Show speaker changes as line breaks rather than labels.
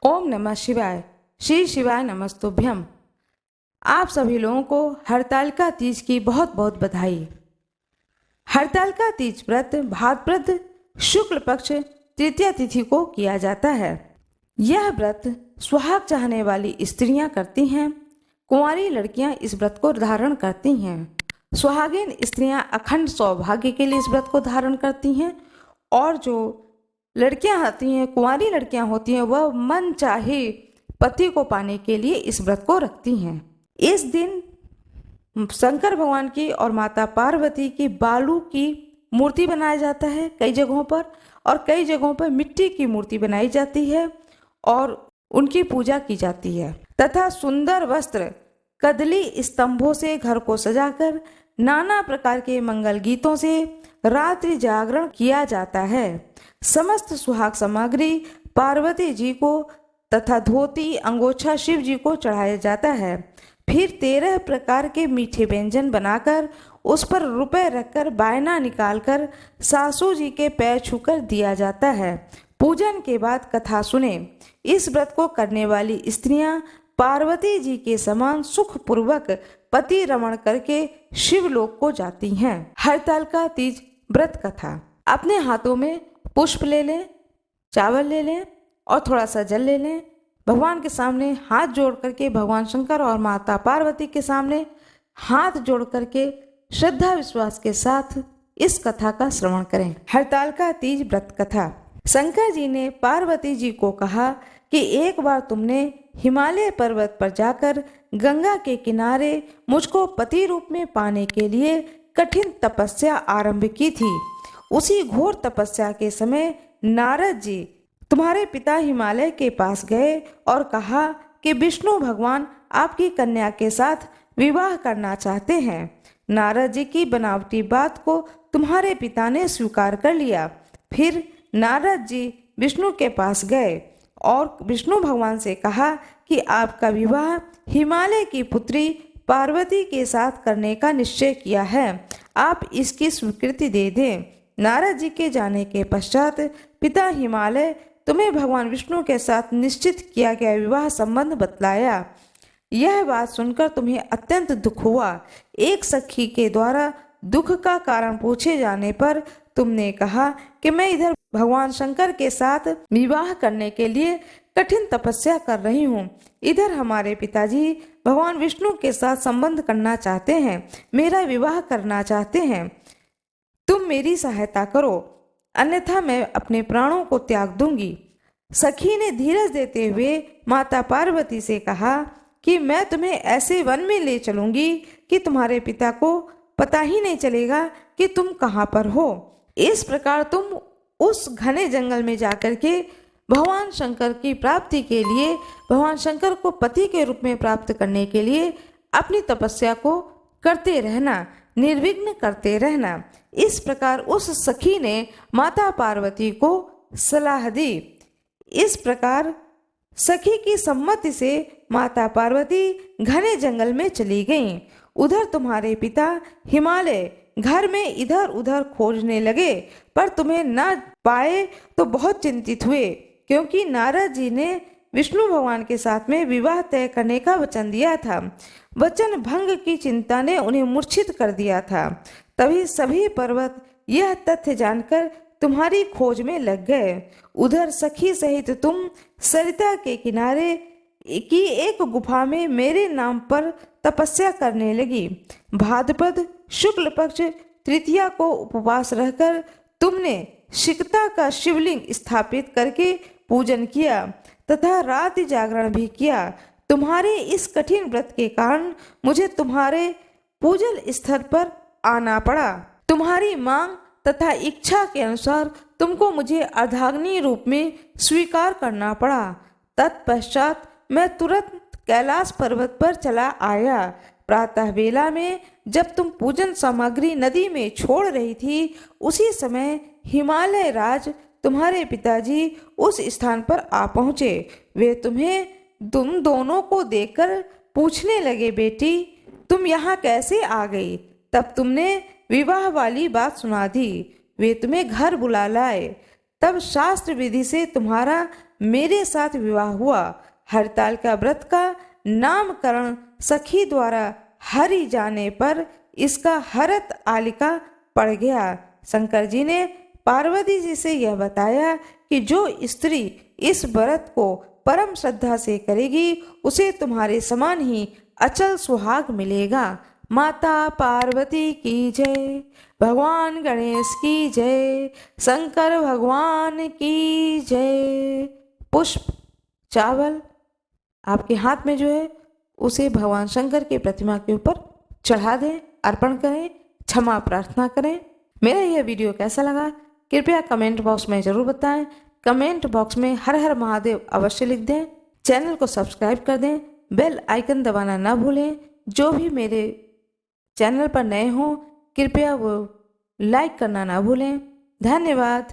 ओम नमः शिवाय। श्री शिवाय नमस्तुभ्यम। आप सभी लोगों को हरतालिका तीज की बहुत बहुत बधाई। हरतालिका तीज व्रत भाद्रपद शुक्ल पक्ष तृतीया तिथि को किया जाता है। यह व्रत सुहाग चाहने वाली स्त्रियां करती हैं। कुंवारी लड़कियां इस व्रत को धारण करती हैं। सुहागिन स्त्रियां अखंड सौभाग्य के लिए इस व्रत को धारण करती हैं, और जो लड़कियां होती हैं, कुंवारी लड़कियां होती हैं, वह मन चाहे पति को पाने के लिए इस व्रत को रखती हैं। इस दिन शंकर भगवान की और माता पार्वती की बालू की मूर्ति बनाया जाता है कई जगहों पर, और कई जगहों पर मिट्टी की मूर्ति बनाई जाती है और उनकी पूजा की जाती है, तथा सुंदर वस्त्र कदली स्तंभों से घर को सजाकर नाना प्रकार के मंगल गीतों से रात्रि जागरण किया जाता है। समस्त सुहाग सामग्री पार्वती जी को तथा धोती अंगोछा शिव जी को चढ़ाया जाता है। फिर 13 प्रकार के मीठे व्यंजन बनाकर उस पर रुपए रखकर बायना निकालकर सासू जी के पैर छूकर दिया जाता है। पूजन के बाद कथा सुने। इस व्रत को करने वाली स्त्रियां पार्वती जी के समान सुखपूर्वक पति रमण करके शिवलोक को जाती हैं। हरतालिका तीज व्रत कथा। अपने हाथों में पुष्प ले लें, चावल ले लें और थोड़ा सा जल ले लें। भगवान के सामने हाथ जोड़ करके भगवान शंकर और माता पार्वती के सामने हाथ जोड़ करके श्रद्धा विश्वास के साथ इस कथा का श्रवण करें। हरतालिका तीज व्रत कथा। शंकर जी ने पार्वती जी को कहा कि एक बार तुमने हिमालय पर्वत पर जाकर गंगा के किनारे मुझको पति रूप में पाने के लिए कठिन तपस्या आरंभ की थी। उसी घोर तपस्या के समय नारद जी तुम्हारे पिता हिमालय के पास गए और कहा कि विष्णु भगवान आपकी कन्या के साथ विवाह करना चाहते हैं। नारद जी की बनावटी बात को तुम्हारे पिता ने स्वीकार कर लिया। फिर नारद जी विष्णु के पास गए और विष्णु भगवान से कहा कि आपका विवाह हिमालय की पुत्री पार्वती के साथ करने का निश्चय किया है, आप इसकी स्वीकृति दे दें। नारद जी के जाने के पश्चात पिता हिमालय तुम्हें भगवान विष्णु के साथ निश्चित किया गया विवाह संबंध बतलाया। यह बात सुनकर तुम्हें अत्यंत दुख हुआ। एक सखी के द्वारा दुख का कारण पूछे जाने पर तुमने कहा कि मैं इधर भगवान शंकर के साथ विवाह करने के लिए कठिन तपस्या कर रही हूँ, इधर हमारे पिताजी भगवान विष्णु के साथ संबंध करना चाहते हैं, मेरा विवाह करना चाहते हैं, तुम मेरी सहायता करो, अन्यथा मैं अपने प्राणों को त्याग दूंगी। सखी ने धीरज देते हुए माता पार्वती से कहा कि मैं तुम्हें ऐसे वन में ले चलूंगी कि तुम्हारे पिता को पता ही नहीं चलेगा कि तुम कहाँ पर हो। इस प्रकार तुम उस घने जंगल में जाकर के भगवान शंकर की प्राप्ति के लिए, भगवान शंकर को पति के रूप में प्राप्त करने के लिए अपनी तपस्या को करते रहना, निर्विघ्न करते रहना। इस प्रकार उस सखी ने माता पार्वती को सलाह दी। इस प्रकार सखी की सम्मति से माता पार्वती घने जंगल में चली गईं। उधर तुम्हारे पिता हिमालय घर में इधर उधर खोजने लगे, पर तुम्हें न पाए तो बहुत चिंतित हुए, क्योंकि नारद जी ने विष्णु भगवान के साथ में विवाह तय करने का वचन दिया था। वचन भंग की चिंता ने उन्हें मूर्छित कर दिया था। तभी सभी पर्वत यह तथ्य जानकर तुम्हारी खोज में लग गए। उधर सखी सहित तुम सरिता के किनारे की एक गुफा में मेरे नाम पर तपस्या करने लगी। भाद्रपद शुक्ल पक्ष तृतीया को उपवास रहकर तुमने शिकता का शिवलिंग स्थापित करके पूजन किया तथा रात्रि जागरण भी किया। तुम्हारे इस कठिन व्रत के कारण मुझे तुम्हारे पूजन स्थल पर आना पड़ा। तुम्हारी मांग तथा इच्छा के अनुसार तुमको मुझे अर्धाग्नि रूप में स्वीकार करना पड़ा। तत्पश्चात मैं तुरंत कैलाश पर्वत पर चला आया। प्रातः बेला में जब तुम पूजन सामग्री नदी में छोड़ रही थी, उसी समय हिमालय राज तुम्हारे पिताजी उस स्थान पर आ पहुँचे। वे तुम दोनों को देखकर पूछने लगे, बेटी तुम यहाँ कैसे आ गई? तब तुमने विवाह वाली बात सुना दी। वे तुम्हें घर बुला लाए। तब शास्त्र विधि से तुम्हारा मेरे साथ विवाह हुआ। हरतालिका व्रत का नामकरण सखी द्वारा हरि जाने पर इसका हरत आलिका पड़ गया। शंकर जी ने पार्वती जी से यह बताया कि जो स्त्री इस व्रत को परम श्रद्धा से करेगी उसे तुम्हारे समान ही अचल सुहाग मिलेगा। माता पार्वती की जय, भगवान गणेश की जय, शंकर भगवान की जय। पुष्प चावल आपके हाथ में जो है उसे भगवान शंकर की प्रतिमा के ऊपर चढ़ा दें, अर्पण करें, क्षमा प्रार्थना करें। मेरा यह वीडियो कैसा लगा कृपया कमेंट बॉक्स में ज़रूर बताएं। कमेंट बॉक्स में हर हर महादेव अवश्य लिख दें। चैनल को सब्सक्राइब कर दें, बेल आइकन दबाना ना भूलें। जो भी मेरे चैनल पर नए हों कृपया वो लाइक करना ना भूलें। धन्यवाद।